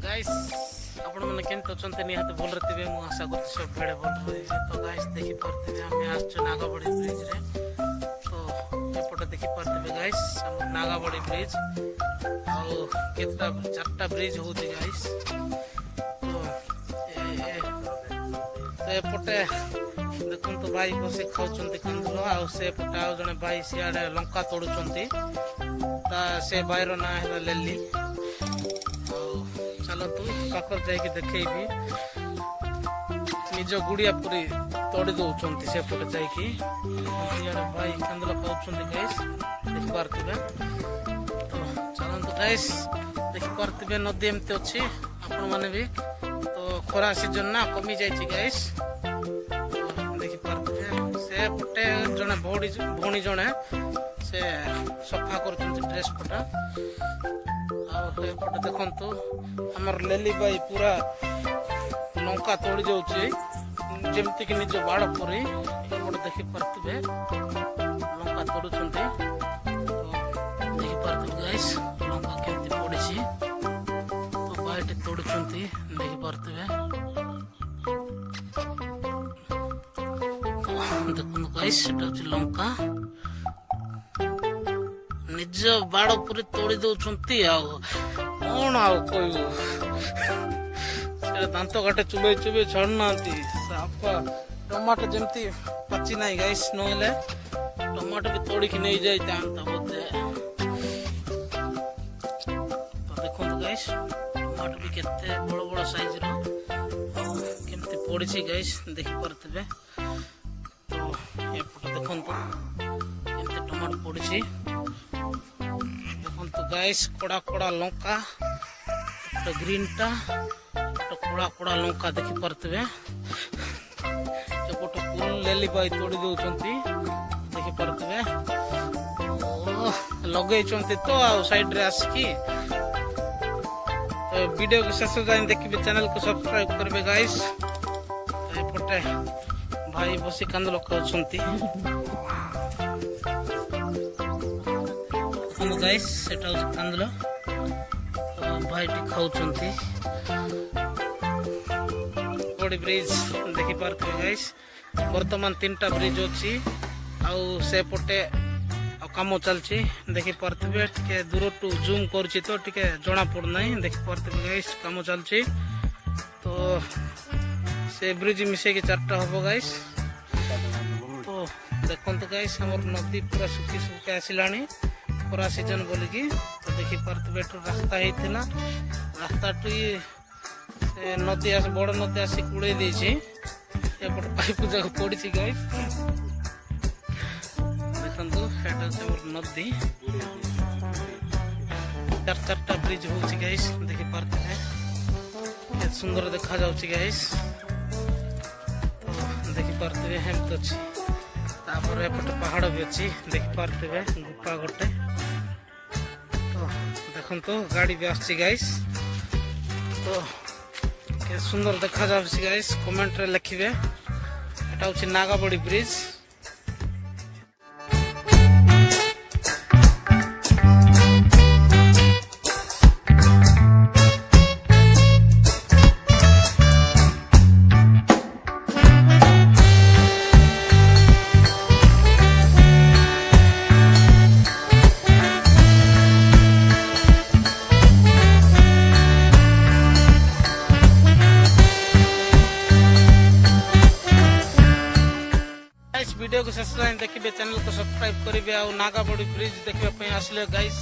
Guys आपण मैंने केमती अच्छा निहत भल थे मुझे आशा कर सब बेड़े भल रही तो गाइस देखी पारे आम नागाबड़ी ब्रिज रे तो एपटे देखी पारे गाइस नागाबड़ी ब्रिज आता चार्टा ब्रिज हो गाइस तो एपटे देखो तो भाई बस खाऊँ कांदुल आउटे आउ जड़े भाई सियाड़े लंका तोड़ुंट से भाईर ना है लेली चलतु पाखर जाकि देखी निज गुड़िया पूरी तोड़ी दौरान से पटे जाकि भाई कांदुल खाऊँ गाइस देखी पारे तो चलतु गाइस देखी पारे नदी एमती अच्छी आपण मैंने भी तो खरा सीजन ना कमी जाइए गाइस देखी पारे से पटे जड़े भौणी जड़े से सफा कर ड्रेस पटा आउटे देखु आमर लेली बाई पूरा लंका तोड़ी जाऊँगी जमती कि निज बाड़ परी एपटे देखी पारे लंका तोड़ुं देखी पारे गाइस लंका केमती पड़ी तो बाईटे तोड़ुं देखी पारे देखो गाइस लंका निज बाड़ पूरी तोड़ी दौरान कौन दांत काटे चुबे चुबे छड़ना टमाटो जमती पची ना गाइस नहले टमाटो भी तोड़ी की नहीं जाता बोधे तो देखो गाइस टमाटो भी केते बड़ बड़ साइज केमती पड़ी गाइस देखी पारे तो एपटे देखो केमती टमाटो पड़ी तो गाइस कड़ा कड़ा लंका ग्रीन टा कड़ा कड़ा लंका देखी पारे एपटे फुल लेली बाई तोड़ी दौरान देखी पारे लगे तो साइड रे आसिकी तो वीडियो को शेष जाए देखिए चैनल को सब्सक्राइब करेंगे गाइस एपटे भाई बसी कांदुल खाऊँ गाइस सेटा कांदुल भाई खाऊँ बड़ी ब्रिज देखी पारे गाइस बर्तमान 3टा ब्रिज अच्छी आउ से पटे काम चलती देखी पारे टे दूर टू जूम कर जना पड़ना देखी पारे गाइस काम चलती तो से ब्रिज मिसे 4टा हम गाइस तो देखो गाइस हमर नदी पूरा सुखी सुखी आसिलानी खरा सीजन बोलिकी तो देखी पारे रास्ता होता रास्ता टू नदी बड़ नदी आसी कूड़े एपट पाइप जाक पड़ी गाइस देखो नदी 4टा ब्रिज हो गाइस देखी पारे सुंदर देखा जाउछि गाइस तो देखी पारे हेमत अच्छी तापर एपटे पहाड़ भी अच्छी देखी पारे गुफा गोटे तो देखो गाड़ी भी आसी गाइस तो के सुंदर देखा जाउछि गाइस कमेंट रे लिखिबे एटा होछि नागाबड़ी ब्रिज वीडियो को शेष जाए देखिए चैनल को सब्सक्राइब करेंगे आ नागाबड़ी ब्रिज देखा आसले गाइस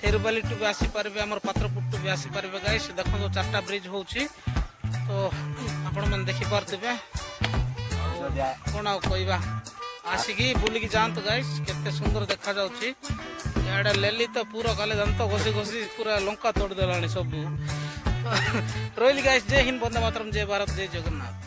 थेरुबाली टू भी आसीपारे आम पात्रपुर टू भी आसीपारे गाइस देखो 4टा ब्रिज हो तो आपण मैंने देखी पारे कौन आवा आसिकी बुलिकी जातु गाइस केते सुंदर देखा जाए लेली तो पूरा काले दांत घोषी घोषी पूरा लंका तोड़ देला सब रही गाइस जय हिंद वंदे मातरम जय भारत जय जगन्नाथ।